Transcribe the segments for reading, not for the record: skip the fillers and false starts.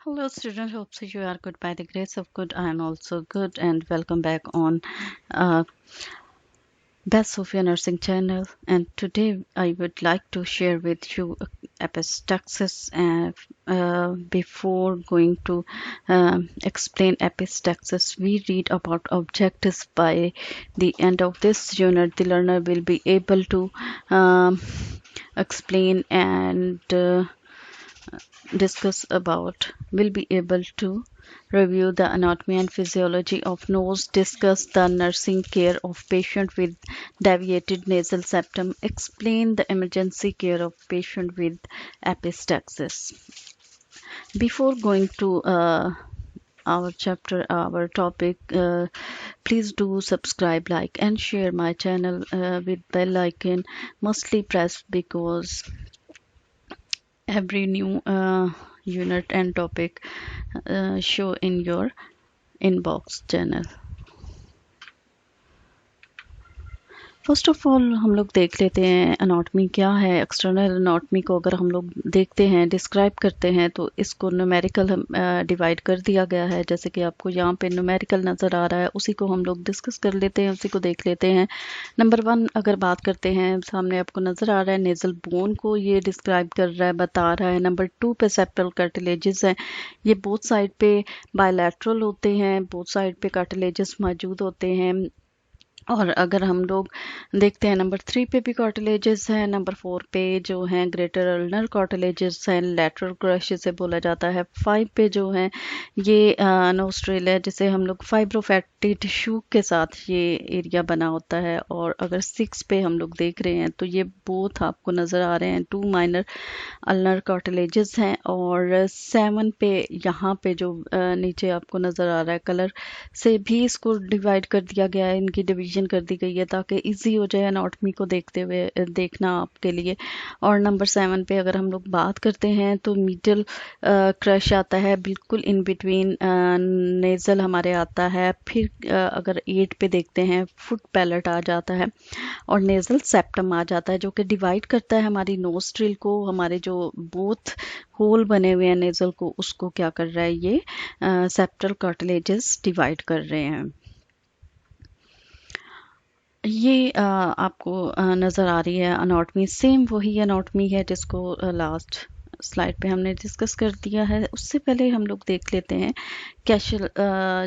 Hello, student. Hope so you are good by the grace of good. I am also good, and welcome back on uh, Best Sophia Nursing channel. And today I would like to share with you epistaxis. Before going to explain epistaxis, we read about objectives. By the end of this unit, the learner will be able to explain and discuss about will be able to review the anatomy and physiology of nose, discuss the nursing care of patient with deviated nasal septum, explain the emergency care of patient with epistaxis. Before going to our chapter, our topic, please do subscribe, like and share my channel with bell icon mostly press because every new unit and topic show in your inbox channel. First of all हम लोग देख लेते हैं anatomy क्या है। External anatomy को अगर हम लोग देखते हैं, डिस्क्राइब करते हैं, तो इसको न्यूमेरिकल डिवाइड कर दिया गया है। जैसे कि आपको यहाँ पे न्यूमेरिकल नज़र आ रहा है, उसी को हम लोग डिस्कस कर लेते हैं, उसी को देख लेते हैं। नंबर 1 अगर बात करते हैं, सामने आपको नज़र आ रहा है नेजल बोन को ये डिस्क्राइब कर रहा है, बता रहा है। नंबर 2 पे सेप्टल कार्टिलेजेस हैं, ये बोथ साइड पे बायलैटरल होते हैं, बोथ साइड पे कार्टिलेजेस मौजूद होते हैं। और अगर हम लोग देखते हैं नंबर 3 पे भी कार्टिलेजेस हैं, नंबर 4 पे जो हैं ग्रेटर अल्नर कार्टिलेजेस हैं, लैटरल क्रश से बोला जाता है। 5 पे जो है ये नोस्ट्रल है, जिसे हम लोग फाइब्रोफैटी टिश्यू के साथ ये एरिया बना होता है। और अगर 6 पे हम लोग देख रहे हैं तो ये बोथ आपको नज़र आ रहे हैं 2 माइनर अल्नर कार्टिलेजेस हैं। और 7 पे यहाँ पे जो नीचे आपको नज़र आ रहा है कलर से भी इसको डिवाइड कर दिया गया है, इनकी डिवीजन कर दी गई है ताकि इजी हो जाए एनाटॉमी को देखते हुए देखना आपके लिए। और नंबर 7 पे अगर हम लोग बात करते हैं तो मिडल क्रश आता है, बिल्कुल इन बिटवीन नेजल हमारे आता है। फिर अगर 8 पे देखते हैं फुट पैलेट आ जाता है और नेजल सेप्टम आ जाता है, जो कि डिवाइड करता है हमारी नोस्ट्रिल को। हमारे जो बोथ होल बने हुए हैं नेजल को, उसको क्या कर रहा है ये सेप्टल कार्टिलेजेस डिवाइड कर रहे हैं। ये आपको नज़र आ रही है अनाटमी, सेम वही अनाटमी है जिसको लास्ट स्लाइड पे हमने डिस्कस कर दिया है। उससे पहले हम लोग देख लेते हैं कैशल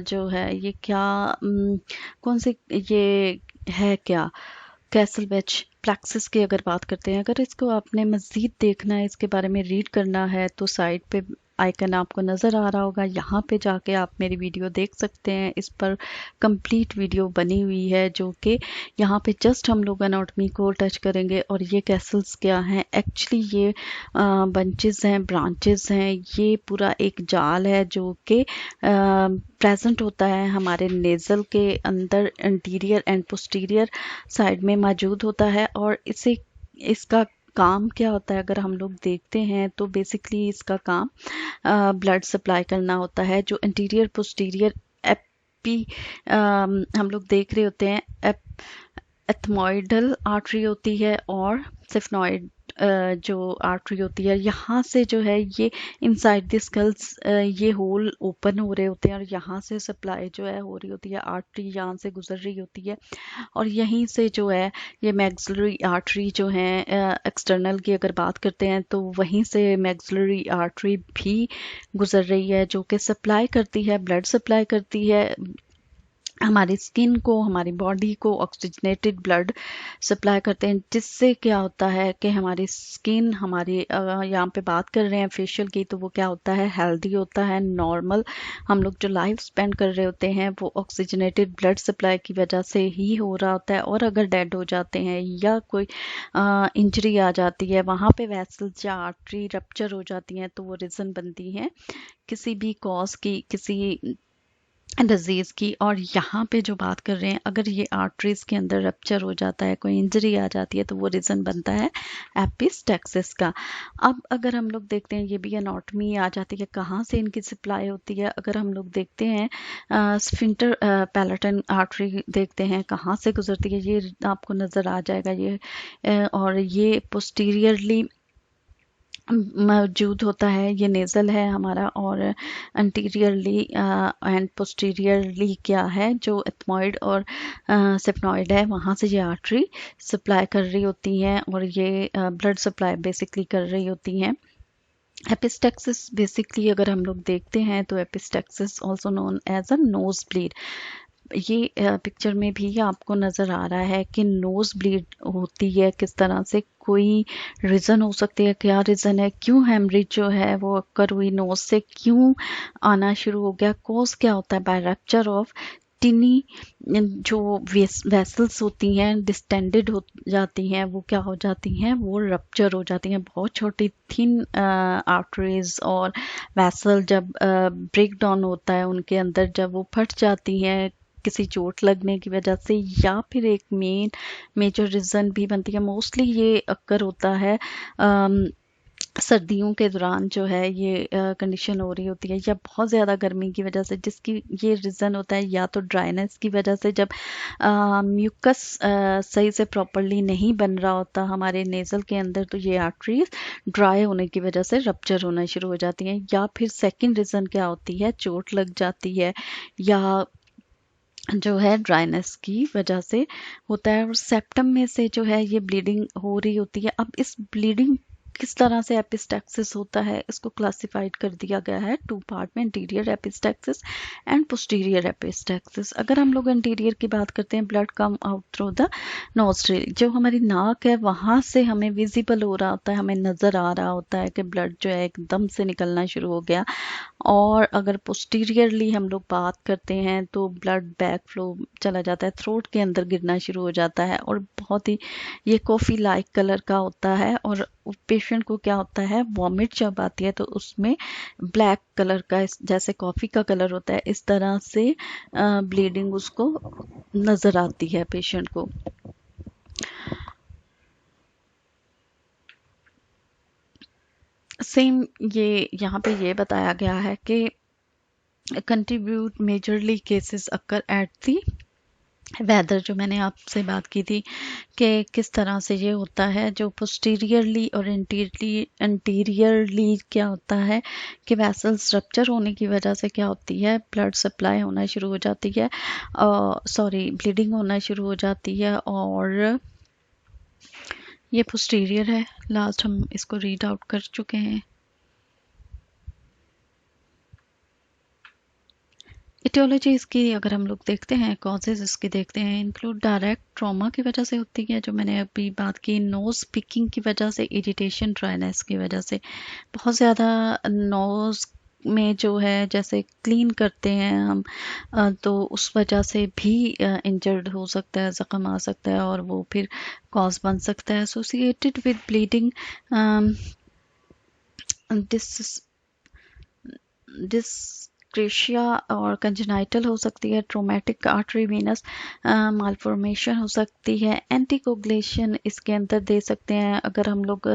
जो है ये क्या कौन से ये है क्या कैसल वेज प्लैक्सिस की अगर बात करते हैं। अगर इसको आपने मज़ीद देखना है, इसके बारे में रीड करना है, तो साइड पे आइकन आपको नज़र आ रहा होगा, यहाँ पे जाके आप मेरी वीडियो देख सकते हैं। इस पर कंप्लीट वीडियो बनी हुई है, जो कि यहाँ पे जस्ट हम लोग एनाटॉमी को टच करेंगे। और ये कैसल्स क्या हैं, एक्चुअली ये बंचेस हैं, ब्रांचेस हैं, ये पूरा एक जाल है जो कि प्रेजेंट होता है हमारे नेज़ल के अंदर, इंटीरियर एंड पोस्टीरियर साइड में मौजूद होता है। और इसका काम क्या होता है अगर हम लोग देखते हैं तो बेसिकली इसका काम ब्लड सप्लाई करना होता है। जो इंटीरियर पोस्टीरियर एपी हम लोग देख रहे होते हैं, एथमोइडल आर्टरी होती है और सिफनॉइड जो आर्टरी होती है, यहाँ से जो है ये इनसाइड द स्कल्स ये होल ओपन हो रहे होते हैं और यहाँ से सप्लाई जो है हो रही होती है, आर्टरी यहाँ से गुजर रही होती है। और यहीं से जो है ये मैक्सिलरी आर्टरी जो है एक्सटर्नल की अगर बात करते हैं तो वहीं से मैक्सिलरी आर्टरी भी गुजर रही है, जो कि सप्लाई करती है, ब्लड सप्लाई करती है हमारी स्किन को, हमारी बॉडी को ऑक्सीजनेटेड ब्लड सप्लाई करते हैं। जिससे क्या होता है कि हमारी स्किन, हमारी यहाँ पे बात कर रहे हैं फेशियल की, तो वो क्या होता है हेल्दी होता है, नॉर्मल। हम लोग जो लाइफ स्पेंड कर रहे होते हैं वो ऑक्सीजनेटेड ब्लड सप्लाई की वजह से ही हो रहा होता है। और अगर डेड हो जाते हैं या कोई इंजरी आ जाती है, वहाँ पे वेसल्स या आर्टरी रप्चर हो जाती हैं, तो वो रीज़न बनती है किसी भी कॉज की, किसी डिजीज की। और यहाँ पे जो बात कर रहे हैं, अगर ये आर्टरीज के अंदर रप्चर हो जाता है, कोई इंजरी आ जाती है, तो वो रीज़न बनता है एपिस्टेक्सिस का। अब अगर हम लोग देखते हैं, ये भी एनाटॉमी आ जाती है, कहाँ से इनकी सप्लाई होती है। अगर हम लोग देखते हैं स्फिंक्टर पैलेटन आर्टरी देखते हैं कहाँ से गुजरती है, ये आपको नज़र आ जाएगा ये और ये पोस्टीरियरली मौजूद होता है। ये नेज़ल है हमारा, और अंटीरियरली एंड पोस्टीरियरली क्या है, जो एथमॉइड और सिफनॉइड है, वहाँ से ये आर्टरी सप्लाई कर रही होती हैं और ये ब्लड सप्लाई बेसिकली कर रही होती हैं। एपिस्टेक्सिस बेसिकली अगर हम लोग देखते हैं तो epistaxis also known as a nose bleed, ये पिक्चर में भी आपको नज़र आ रहा है कि नोज ब्लीड होती है किस तरह से। कोई रीज़न हो सकती है, क्या रीज़न है, क्यों हेमरेज जो है वो अक्कर हुई, नोज से क्यों आना शुरू हो गया, कॉज क्या होता है, बाय रप्चर ऑफ टिनी जो वेसल्स होती हैं डिस्टेंडेड हो जाती हैं, वो क्या हो जाती हैं, वो रप्चर हो जाती हैं। बहुत छोटी थिन आर्टरीज और वेसल जब ब्रेक डाउन होता है उनके अंदर, जब वो फट जाती हैं किसी चोट लगने की वजह से, या फिर एक मेजर रीज़न भी बनती है। मोस्टली ये अक्कर होता है सर्दियों के दौरान जो है ये कंडीशन हो रही होती है, या बहुत ज़्यादा गर्मी की वजह से, जिसकी ये रीज़न होता है या तो ड्राइनेस की वजह से, जब म्यूकस सही से प्रॉपरली नहीं बन रहा होता हमारे नेज़ल के अंदर, तो ये आर्टरीज ड्राई होने की वजह से रप्चर होना शुरू हो जाती हैं। या फिर सेकंड रीज़न क्या होती है, चोट लग जाती है या जो है ड्राइनेस की वजह से होता है, और सेप्टम में से जो है ये ब्लीडिंग हो रही होती है। अब इस ब्लीडिंग किस तरह से एपिस्टैक्सिस होता है, इसको क्लासिफाइड कर दिया गया है टू पार्ट में, interior epistaxis and posterior epistaxis. अगर हम लोग इंटीरियर की बात करते हैं, blood come out through the nostril, जो हमारी नाक है वहां से हमें विजिबल हो रहा होता है, हमें नजर आ रहा होता है कि ब्लड जो है एकदम से निकलना शुरू हो गया। और अगर पोस्टीरियरली हम लोग बात करते हैं तो ब्लड बैक फ्लो चला जाता है, थ्रोट के अंदर गिरना शुरू हो जाता है, और बहुत ही ये कॉफ़ी लाइक कलर का होता है। और पेशेंट को क्या होता है, वॉमिट जब आती है तो उसमें ब्लैक कलर का, जैसे कॉफ़ी का कलर होता है, इस तरह से ब्लीडिंग उसको नज़र आती है पेशेंट को। सेम ये यहाँ पे ये बताया गया है कि contribute majorly cases occur at the weather, जो मैंने आपसे बात की थी कि किस तरह से ये होता है। जो पोस्टीरियरली और इंटीरियरली क्या होता है कि वेसल्स रप्चर होने की वजह से क्या होती है, ब्लड सप्लाई होना शुरू हो जाती है, ब्लीडिंग होना शुरू हो जाती है। और ये पोस्टीरियर है, लास्ट हम इसको रीड आउट कर चुके हैं। इटियोलॉजी इसकी अगर हम लोग देखते हैं, कॉजेज इसकी देखते हैं, इंक्लूड डायरेक्ट ट्रॉमा की वजह से होती है, जो मैंने अभी बात की, नोज पिकिंग की वजह से, इरिटेशन ड्राइनेस की वजह से, बहुत ज़्यादा नोज में जो है जैसे क्लीन करते हैं हम, तो उस वजह से भी इंजर्ड हो सकता है, ज़ख्म आ सकता है, और वो फिर कॉज बन सकता है। एसोसिएटेड विद ब्लीडिंग, दिस डिस्क्रेशिया और कंजेनाइटल हो सकती है, ट्रोमेटिक आर्टरी वेनस मालफॉर्मेशन हो सकती है, एंटीकोगुलेशन इसके अंदर दे सकते हैं। अगर हम लोग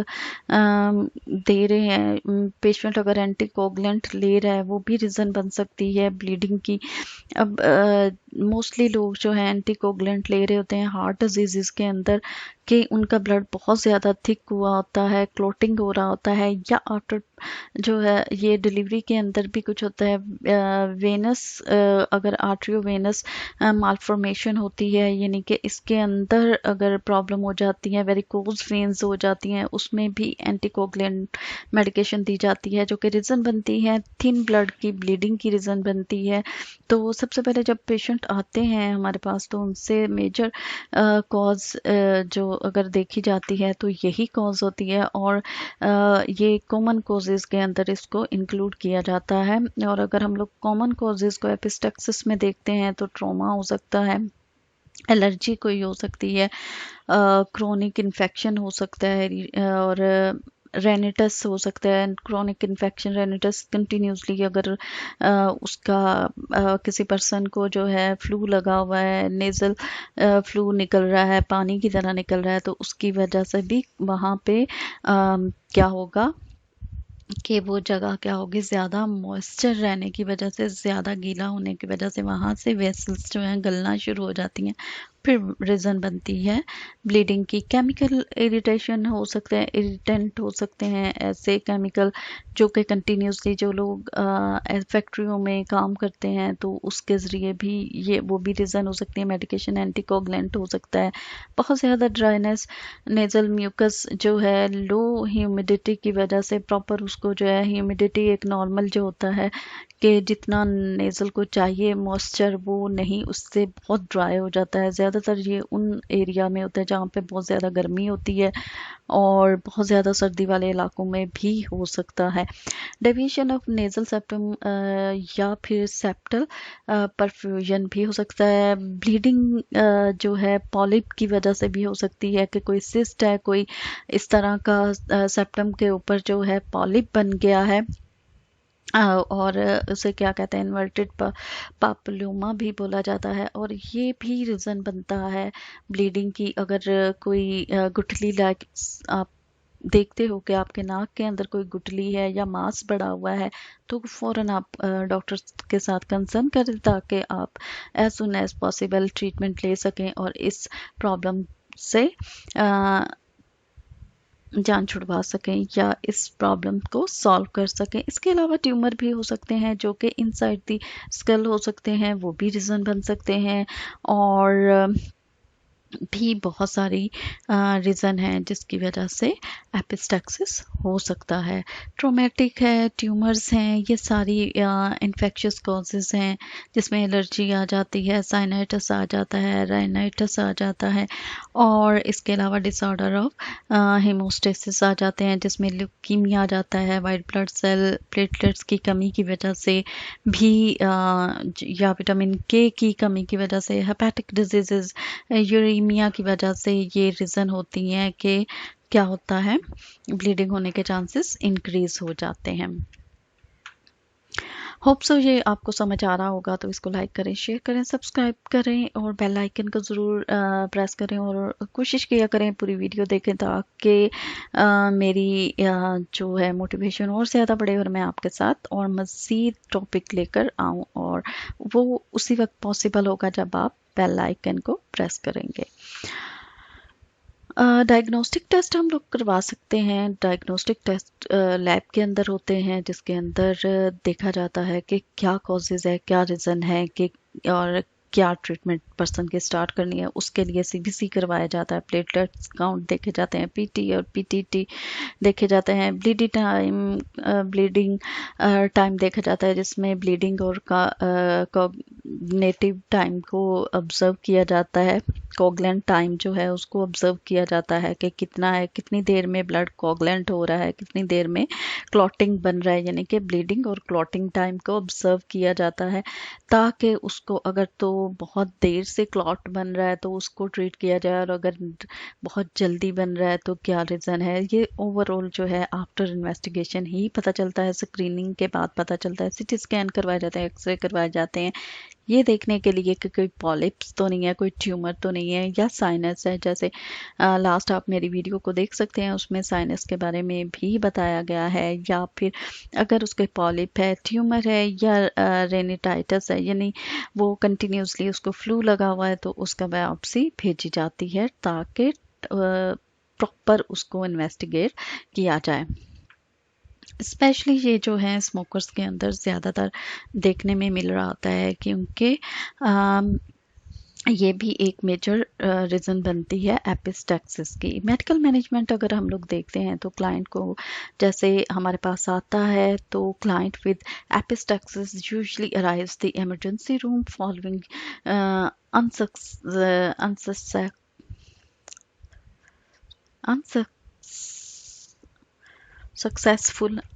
दे रहे हैं, पेशेंट अगर एंटीकोगुलेंट ले रहा है, वो भी रीज़न बन सकती है ब्लीडिंग की। अब मोस्टली लोग जो है एंटीकोगुलेंट ले रहे होते हैं हार्ट डिजीज़ के अंदर, कि उनका ब्लड बहुत ज़्यादा थिक हुआ होता है, क्लोटिंग हो रहा होता है, या आफ्टर जो है ये डिलीवरी के अंदर भी कुछ होता है, वेनस अगर आर्ट्रियो वेनस मालफॉर्मेशन होती है, यानी कि इसके अंदर अगर प्रॉब्लम हो जाती है, वेरिकोज वेन्स हो जाती हैं, उसमें भी एंटीकोगुलेंट मेडिकेशन दी जाती है, जो कि रीज़न बनती है थिन ब्लड की ब्लीडिंग की रीज़न बनती है। तो सबसे पहले जब पेशेंट आते हैं हमारे पास, तो उनसे मेजर कॉज जो अगर देखी जाती है तो यही कॉज होती है, और ये कॉमन कॉजेज़ के अंदर इसको इंक्लूड किया जाता है। और अगर हम लोग कॉमन कॉजेज़ को एपिस्टेक्सिस में देखते हैं तो ट्रॉमा हो सकता है, एलर्जी कोई हो सकती है, क्रोनिक इन्फेक्शन हो सकता है, और रेनिटस हो सकता है। क्रोनिक इन्फेक्शन रेनिटस कंटिन्यूसली अगर उसका किसी पर्सन को जो है फ्लू लगा हुआ है, नेज़ल फ्लू निकल रहा है, पानी की तरह निकल रहा है, तो उसकी वजह से भी वहाँ पे क्या होगा कि वो जगह क्या होगी, ज़्यादा मॉइस्चर रहने की वजह से, ज़्यादा गीला होने की वजह से वहाँ से वेसल्स जो हैं गलना शुरू हो जाती हैं, फिर रीज़न बनती है ब्लीडिंग की। केमिकल इरिटेशन हो सकते हैं, इरिटेंट हो सकते हैं ऐसे केमिकल जो कि कंटिन्यूसली जो लोग फैक्ट्रियों में काम करते हैं तो उसके ज़रिए भी ये वो भी रीज़न हो सकती है। मेडिकेशन एंटीकोगुलेंट हो सकता है। बहुत ज़्यादा ड्राइनेस, नेज़ल म्यूकस जो है लो ह्यूमिडिटी की वजह से, प्रॉपर उसको जो है ह्यूमिडिटी एक नॉर्मल जो होता है कि जितना नेज़ल को चाहिए मॉइस्चर वो नहीं, उससे बहुत ड्राई हो जाता है। ज़्यादातर ये उन एरिया में होता है जहाँ पे बहुत ज़्यादा गर्मी होती है और बहुत ज़्यादा सर्दी वाले इलाकों में भी हो सकता है। डेविएशन ऑफ नेज़ल सेप्टम या फिर सेप्टल परफ्यूजन भी हो सकता है। ब्लीडिंग जो है पॉलिप की वजह से भी हो सकती है कि कोई सिस्ट है, कोई इस तरह का सेप्टम के ऊपर जो है पॉलिप बन गया है। और उसे क्या कहते हैं, इन्वर्टेड पापुलोमा भी बोला जाता है। और ये भी रीज़न बनता है ब्लीडिंग की। अगर कोई गुठली लाइक आप देखते हो कि आपके नाक के अंदर कोई गुठली है या मांस बढ़ा हुआ है तो फ़ौरन आप डॉक्टर के साथ कंसर्न करें ताकि आप as soon as possible treatment ले सकें और इस प्रॉब्लम से जान छुड़वा सकें या इस प्रॉब्लम को सॉल्व कर सकें। इसके अलावा ट्यूमर भी हो सकते हैं जो कि इनसाइड दी स्कल हो सकते हैं, वो भी रीज़न बन सकते हैं। और भी बहुत सारी रीज़न हैं जिसकी वजह से एपिस्टैक्सिस हो सकता है। ट्रोमेटिक है, ट्यूमर्स हैं, ये सारी इन्फेक्शियस कॉजेज़ हैं जिसमें एलर्जी आ जाती है, साइनाइटिस आ जाता है, राइनाइटिस आ जाता है। और इसके अलावा डिसऑर्डर ऑफ हेमोस्टेसिस आ जाते हैं जिसमें ल्यूकीमिया आ जाता है, वाइट ब्लड सेल प्लेटलेट्स की कमी की वजह से भी या विटामिन के की कमी की वजह से, हेपेटिक डिजीज़, यूरेमिया की वजह से ये रीज़न होती हैं कि क्या होता है, ब्लीडिंग होने के चांसेस इंक्रीज हो जाते हैं। होप सो ये आपको समझ आ रहा होगा, तो इसको लाइक करें, शेयर करें, सब्सक्राइब करें और बेल आइकन को ज़रूर प्रेस करें और कोशिश किया करें पूरी वीडियो देखें ताकि मेरी जो है मोटिवेशन और ज़्यादा बढ़े और मैं आपके साथ और मज़ीद टॉपिक लेकर आऊँ। और वो उसी वक्त पॉसिबल होगा जब आप बेल आइकन को प्रेस करेंगे। डायग्नोस्टिक टेस्ट हम लोग करवा सकते हैं। डायग्नोस्टिक टेस्ट लैब के अंदर होते हैं जिसके अंदर देखा जाता है कि क्या कॉजेज़ है, क्या रीज़न है कि और क्या ट्रीटमेंट पर्सन की स्टार्ट करनी है। उसके लिए सीबीसी करवाया जाता है, प्लेटलेट्स काउंट देखे जाते हैं, पीटी और पीटीटी देखे जाते हैं, ब्लीडिंग टाइम देखा जाता है जिसमें ब्लीडिंग और कॉग्निटिव टाइम को ऑब्जर्व किया जाता है। कोगलेंट टाइम जो है उसको ऑब्जर्व किया जाता है कि कितना है, कितनी देर में ब्लड कोगलेंट हो रहा है, कितनी देर में क्लॉटिंग बन रहा है, यानी कि ब्लीडिंग और क्लॉटिंग टाइम को ऑब्जर्व किया जाता है ताकि उसको अगर तो बहुत देर से क्लॉट बन रहा है तो उसको ट्रीट किया जाए और अगर बहुत जल्दी बन रहा है तो क्या रीज़न है। ये ओवरऑल जो है आफ्टर इन्वेस्टिगेशन ही पता चलता है, स्क्रीनिंग के बाद पता चलता है। सीटी स्कैन करवाए जाते हैं, एक्सरे करवाए जाते हैं ये देखने के लिए कि कोई पॉलिप्स तो नहीं है, कोई ट्यूमर तो नहीं है या साइनस है। जैसे लास्ट आप मेरी वीडियो को देख सकते हैं, उसमें साइनस के बारे में भी बताया गया है। या फिर अगर उसके पॉलिप है, ट्यूमर है या रेनिटाइटिस है, यानी वो कंटिन्यूसली उसको फ्लू लगा हुआ है तो उसका बायोप्सी भेजी जाती है ताकि प्रॉपर उसको इन्वेस्टिगेट किया जाए। स्पेशली ये जो है स्मोकर्स के अंदर ज़्यादातर देखने में मिल रहा होता है क्योंकि ये भी एक मेजर रीज़न बनती है एपिस्टैक्सिस की। मेडिकल मैनेजमेंट अगर हम लोग देखते हैं तो क्लाइंट को जैसे हमारे पास आता है तो client with epistaxis usually arrives the emergency room following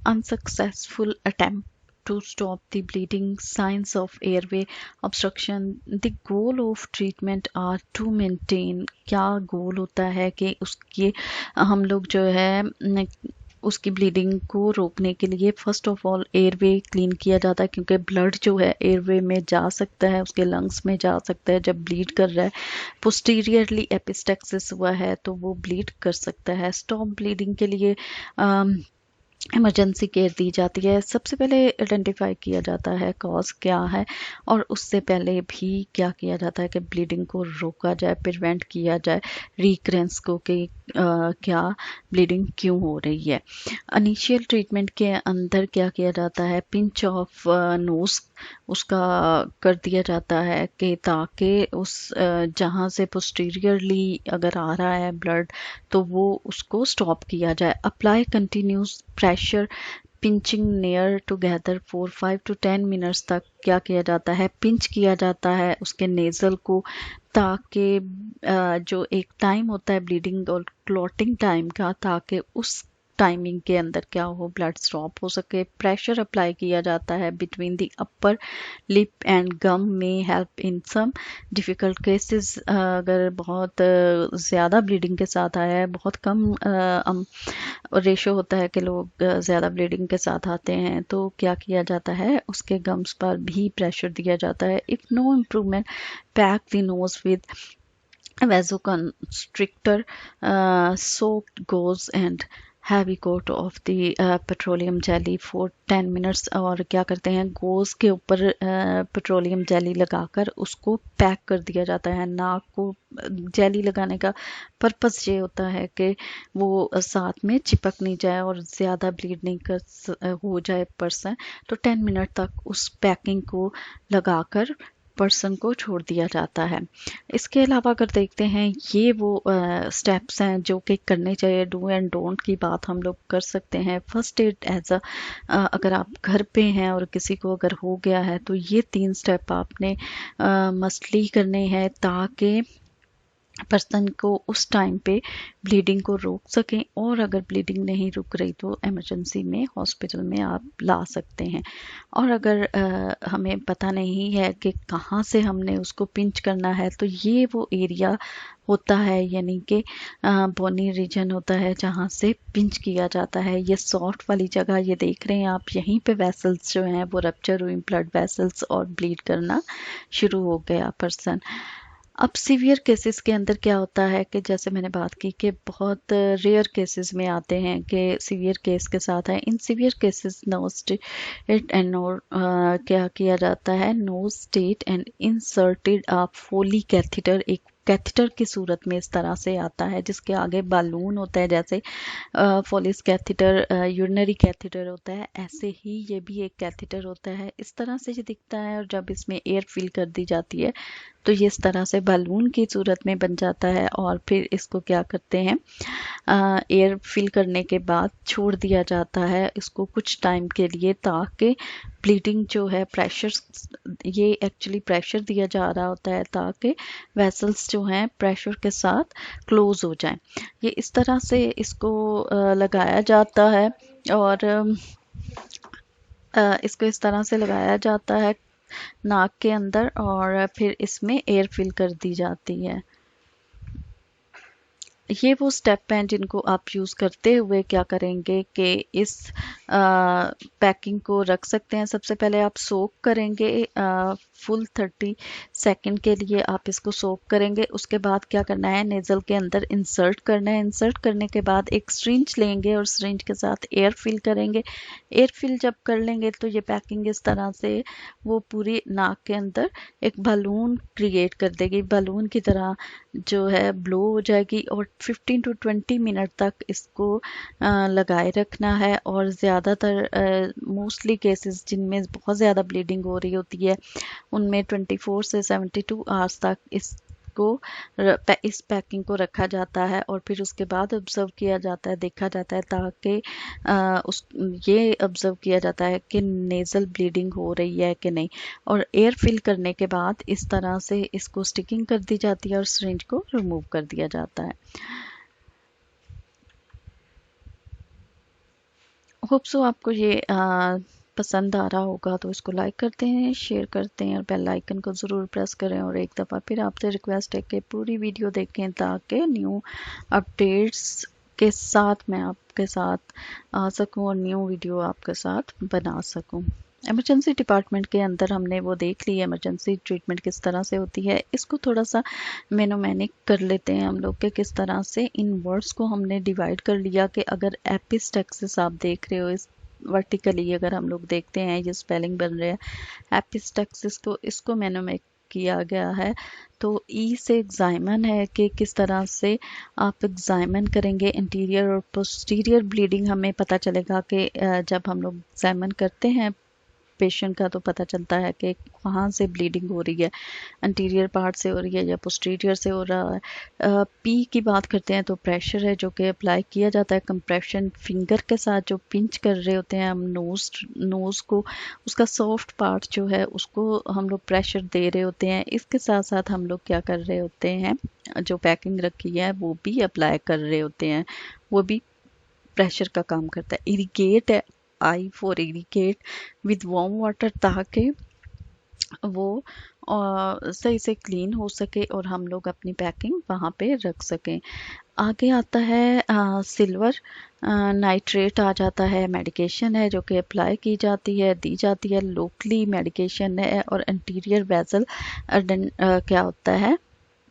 unsuccessful attempt to stop the bleeding, signs of airway obstruction. The goal of treatment are to maintain, क्या गोल होता है कि उसके हम लोग जो है उसकी ब्लीडिंग को रोकने के लिए first of all airway clean किया जाता है क्योंकि ब्लड जो है एयरवे में जा सकता है, उसके लंग्स में जा सकता है जब ब्लीड कर रहा है। पोस्टीरियरली एपिस्टैक्सिस हुआ है तो वो ब्लीड कर सकता है। स्टॉप ब्लीडिंग के लिए इमरजेंसी केयर दी जाती है। सबसे पहले आइडेंटिफाई किया जाता है कॉज क्या है, और उससे पहले भी क्या किया जाता है कि ब्लीडिंग को रोका जाए, प्रिवेंट किया जाए रिकरेंस को, कि क्या ब्लीडिंग क्यों हो रही है। इनिशियल ट्रीटमेंट के अंदर क्या किया जाता है, पिंच ऑफ नोज उसका कर दिया जाता है, कि ताकि उस जहाँ से पोस्टीरियरली अगर आ रहा है ब्लड तो वो उसको स्टॉप किया जाए। Apply continuous pressure pinching near together for 5 to 10 minutes तक क्या किया जाता है, पिंच किया जाता है उसके नेजल को, ताकि जो एक टाइम होता है ब्लीडिंग और क्लॉटिंग टाइम का, ताकि उस टाइमिंग के अंदर क्या हो, ब्लड स्टॉप हो सके। प्रेशर अप्लाई किया जाता है between the upper lip and gum में help in some difficult cases. अगर बहुत ज़्यादा ब्लीडिंग के साथ आया है, बहुत कम रेशो होता है कि लोग ज़्यादा ब्लीडिंग के साथ आते हैं, तो क्या किया जाता है, उसके गम्स पर भी प्रेशर दिया जाता है। If no improvement, pack the nose with vasoconstrictor, soaked gauze and heavy coat of the petroleum jelly for 10 minutes. और क्या करते हैं, गोज के ऊपर पेट्रोलियम जेली लगाकर उसको पैक कर दिया जाता है। नाक को जेली लगाने का पर्पस ये होता है कि वो साथ में चिपक नहीं जाए और ज़्यादा ब्लीड नहीं हो जाए पर्सन। तो 10 मिनट तक उस पैकिंग को लगाकर पर्सन को छोड़ दिया जाता है। इसके अलावा अगर देखते हैं, ये वो स्टेप्स हैं जो कि करने चाहिए। डू एंड डोंट की बात हम लोग कर सकते हैं। फर्स्ट एड एज अगर आप घर पे हैं और किसी को अगर हो गया है, तो ये 3 स्टेप आपने मस्टली करने हैं, ताकि पर्सन को उस टाइम पे ब्लीडिंग को रोक सकें। और अगर ब्लीडिंग नहीं रुक रही तो इमरजेंसी में हॉस्पिटल में आप ला सकते हैं। और अगर हमें पता नहीं है कि कहाँ से हमने उसको पिंच करना है, तो ये वो एरिया होता है, यानी कि बोनी रीजन होता है जहाँ से पिंच किया जाता है। ये सॉफ्ट वाली जगह ये देख रहे हैं आप, यहीं पे वेसल्स जो हैं वो रप्चर हुई, ब्लड वेसल्स, और ब्लीड करना शुरू हो गया पर्सन। अब सीवियर केसेस के अंदर क्या होता है कि जैसे मैंने बात की कि बहुत रेयर केसेस में आते हैं कि सीवियर केस के साथ है। In severe cases no state and no क्या किया जाता है, no state and inserted a Foley catheter. एक कैथेटर की सूरत में इस तरह से आता है जिसके आगे बालून होता है, जैसे फोलिस कैथेटर यूरिनरी कैथेटर होता है, ऐसे ही ये भी एक कैथेटर होता है। इस तरह से ये दिखता है, और जब इसमें एयर फिल कर दी जाती है तो ये इस तरह से बालून की सूरत में बन जाता है। और फिर इसको क्या करते हैं, एयर फिल करने के बाद छोड़ दिया जाता है इसको कुछ टाइम के लिए, ताकि ब्लीडिंग जो है, प्रेशर, ये एक्चुअली प्रेशर दिया जा रहा होता है ताकि वेसल्स जो हैं प्रेशर के साथ क्लोज हो जाएं। ये इस तरह से इसको लगाया जाता है, और इसको इस तरह से लगाया जाता है नाक के अंदर, और फिर इसमें एयर फिल कर दी जाती है। ये वो स्टेप हैं जिनको आप यूज़ करते हुए क्या करेंगे कि इस पैकिंग को रख सकते हैं। सबसे पहले आप सोक करेंगे, फुल 30 सेकेंड के लिए आप इसको सोक करेंगे। उसके बाद क्या करना है, नेज़ल के अंदर इंसर्ट करना है। इंसर्ट करने के बाद एक सिरिंज लेंगे और सिरिंज के साथ एयर फिल करेंगे। एयर फिल जब कर लेंगे तो ये पैकिंग इस तरह से वो पूरी नाक के अंदर एक बलून क्रिएट कर देगी, बलून की तरह जो है ब्लो हो जाएगी। और 15 to 20 मिनट तक इसको लगाए रखना है। और ज़्यादातर मोस्टली केसेस जिनमें बहुत ज़्यादा ब्लीडिंग हो रही होती है, उनमें 24 से 72 आवर्स तक इस पैकिंग को रखा जाता है। और फिर उसके बाद ऑब्जर्व किया जाता है, देखा जाता है, ताकि उस ये ऑब्जर्व किया जाता है कि नेज़ल ब्लीडिंग हो रही है कि नहीं। और एयर फिल करने के बाद इस तरह से इसको स्टिकिंग कर दी जाती है और सिरिंज को रिमूव कर दिया जाता है। होप सो आपको ये पसंद आ रहा होगा, तो इसको लाइक करते हैं, शेयर करते हैं, और बेल आइकन को ज़रूर प्रेस करें। और एक दफ़ा फिर आपसे रिक्वेस्ट है कि पूरी वीडियो देखें, ताकि न्यू अपडेट्स के साथ मैं आपके साथ आ सकूं और न्यू वीडियो आपके साथ बना सकूं। इमरजेंसी डिपार्टमेंट के अंदर हमने वो देख ली, इमरजेंसी ट्रीटमेंट किस तरह से होती है। इसको थोड़ा सा मेनोमैनिक कर लेते हैं हम लोग के, किस तरह से इन वर्ड्स को हमने डिवाइड कर लिया कि अगर एपिस्टेक्सिस आप देख रहे हो, इस वर्टिकली अगर हम लोग देखते हैं ये स्पेलिंग बन रहे हैं एपिस्टेक्सिस, तो इसको मेनोमैनिक किया गया है। तो ई से एग्जाइमन है कि किस तरह से आप एग्जाइमन करेंगे इंटीरियर और पोस्टीरियर ब्लीडिंग। हमें पता चलेगा कि जब हम लोग एग्जाइमन करते हैं पेशेंट का तो पता चलता है कि कहाँ से ब्लीडिंग हो रही है, अंटीरियर पार्ट से हो रही है या पोस्टीरियर से हो रहा है। पी की बात करते हैं तो प्रेशर है जो कि अप्लाई किया जाता है कंप्रेशन फिंगर के साथ, जो पिंच कर रहे होते हैं हम नोज को, उसका सॉफ्ट पार्ट जो है उसको हम लोग प्रेशर दे रहे होते हैं। इसके साथ साथ हम लोग क्या कर रहे होते हैं, जो पैकिंग रखी है वो भी अप्लाई कर रहे होते हैं, वो भी प्रेशर का काम करता है। इरिगेट है, I for irrigate with warm water, ताकि वो सही से क्लीन हो सके और हम लोग अपनी पैकिंग वहाँ पे रख सकें। आगे आता है सिल्वर नाइट्रेट आ जाता है, मेडिकेशन है जो कि अप्लाई की जाती है, दी जाती है लोकली मेडिकेशन है। और एंटीरियर वेसल क्या होता है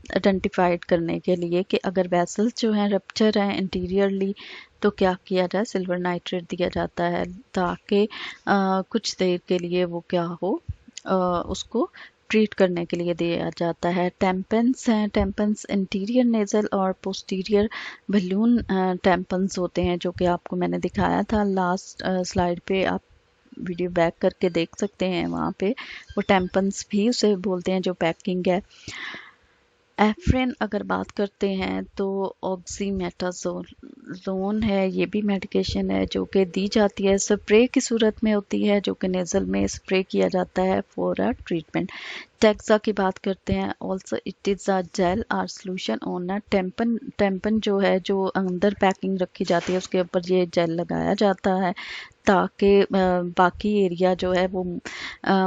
आइडेंटिफाइड करने के लिए कि अगर वेसल्स जो हैं रप्चर हैं इंटीरियरली तो क्या किया जाए, सिल्वर नाइट्रेट दिया जाता है ताकि कुछ देर के लिए वो क्या हो, उसको ट्रीट करने के लिए दिया जाता है। टेम्पेंस हैं, टेम्पेंस इंटीरियर नेजल और पोस्टीरियर बलून टेम्पेंस होते हैं, जो कि आपको मैंने दिखाया था लास्ट स्लाइड पे, आप वीडियो बैक करके देख सकते हैं। वहाँ पे वो टेम्पेंस भी उसे बोलते हैं जो पैकिंग है। एफ्रेन अगर बात करते हैं तो ऑक्सीमेटाजोन है, ये भी मेडिकेशन है जो कि दी जाती है, स्प्रे की सूरत में होती है जो कि नेजल में स्प्रे किया जाता है फॉर अ ट्रीटमेंट। टेक्सा की बात करते हैं, also it is a gel or solution on a tampon. Tampon जो है, जो अंदर पैकिंग रखी जाती है उसके ऊपर ये जेल लगाया जाता है ताकि बाकी एरिया जो है वो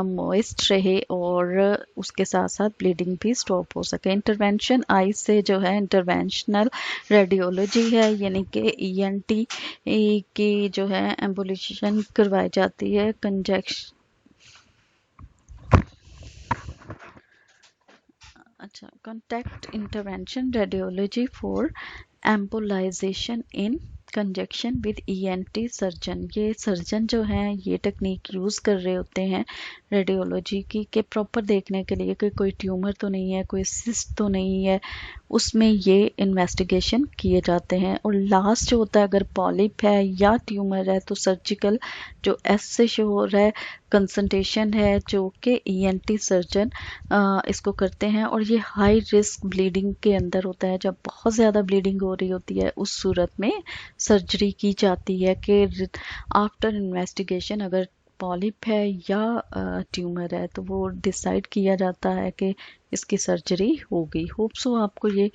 मॉइस्ट रहे और उसके साथ साथ ब्लीडिंग भी स्टॉप हो सके। इंटरवेंशन आई से जो है इंटरवेंशनल रेडियोलॉजी है, यानी कि ईएनटी की जो है एम्बुलेशन करवाई जाती है। Contact intervention radiology for embolisation in conjunction with ENT surgeon. ये सर्जन जो हैं ये टेक्निक यूज़ कर रहे होते हैं रेडियोलॉजी की के प्रॉपर देखने के लिए कि कोई ट्यूमर तो नहीं है, कोई सिस्ट तो नहीं है, उसमें ये इन्वेस्टिगेशन किए जाते हैं। और लास्ट जो होता है अगर पॉलिप है या ट्यूमर है तो सर्जिकल जो एस से शो हो रहा है कंसंट्रेशन है जो कि ईएनटी सर्जन इसको करते हैं। और ये हाई रिस्क ब्लीडिंग के अंदर होता है, जब बहुत ज़्यादा ब्लीडिंग हो रही होती है उस सूरत में सर्जरी की जाती है कि आफ्टर इन्वेस्टिगेशन अगर पॉलिप है या ट्यूमर है तो वो डिसाइड किया जाता है कि इसकी सर्जरी होगी। होप सो आपको ये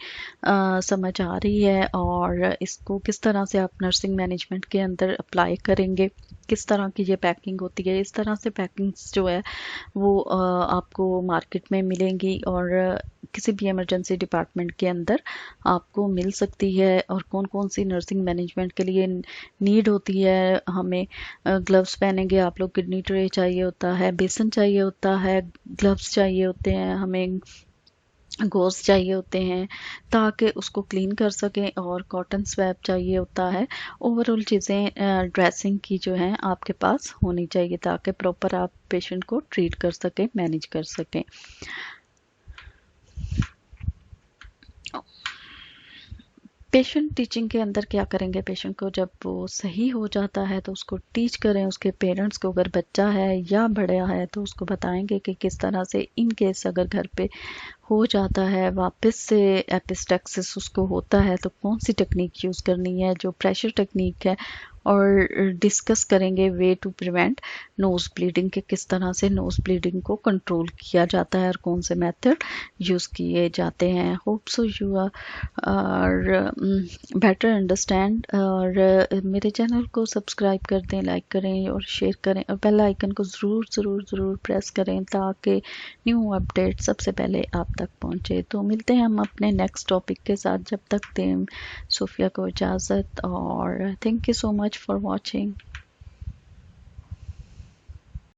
समझ आ रही है और इसको किस तरह से आप नर्सिंग मैनेजमेंट के अंदर अप्लाई करेंगे, किस तरह की ये पैकिंग होती है। इस तरह से पैकिंग्स जो है वो आपको मार्केट में मिलेंगी और किसी भी इमरजेंसी डिपार्टमेंट के अंदर आपको मिल सकती है। और कौन कौन सी नर्सिंग मैनेजमेंट के लिए नीड होती है, हमें ग्लव्स पहनेंगे आप लोग, किडनी ट्रे चाहिए होता है, बेसन चाहिए होता है, ग्लव्स चाहिए होते हैं, हमें गोज़ चाहिए होते हैं ताकि उसको क्लीन कर सकें, और कॉटन स्वैप चाहिए होता है। ओवरऑल चीज़ें ड्रेसिंग की जो हैं आपके पास होनी चाहिए ताकि प्रॉपर आप पेशेंट को ट्रीट कर सकें, मैनेज कर सकें। पेशेंट टीचिंग के अंदर क्या करेंगे, पेशेंट को जब वो सही हो जाता है तो उसको टीच करें, उसके पेरेंट्स को अगर बच्चा है या बड़ा है तो उसको बताएंगे कि किस तरह से इन केस अगर घर पे हो जाता है वापस से एपिस्टेक्सिस उसको होता है तो कौन सी टेक्निक यूज़ करनी है, जो प्रेशर टेक्निक है। और डिस्कस करेंगे way to prevent nose bleeding के, किस तरह से नोज़ ब्लीडिंग को कंट्रोल किया जाता है और कौन से मेथड यूज़ किए जाते हैं। Hope so you are better understand. और मेरे चैनल को सब्सक्राइब कर दें, लाइक करें और शेयर करें और बेल आइकन को ज़रूर ज़रूर ज़रूर प्रेस करें ताकि न्यू अपडेट सबसे पहले आप तक पहुंचे। तो मिलते हैं हम अपने नेक्स्ट टॉपिक के साथ, जब तक दें सोफिया को इजाज़त और thank you so much for watching.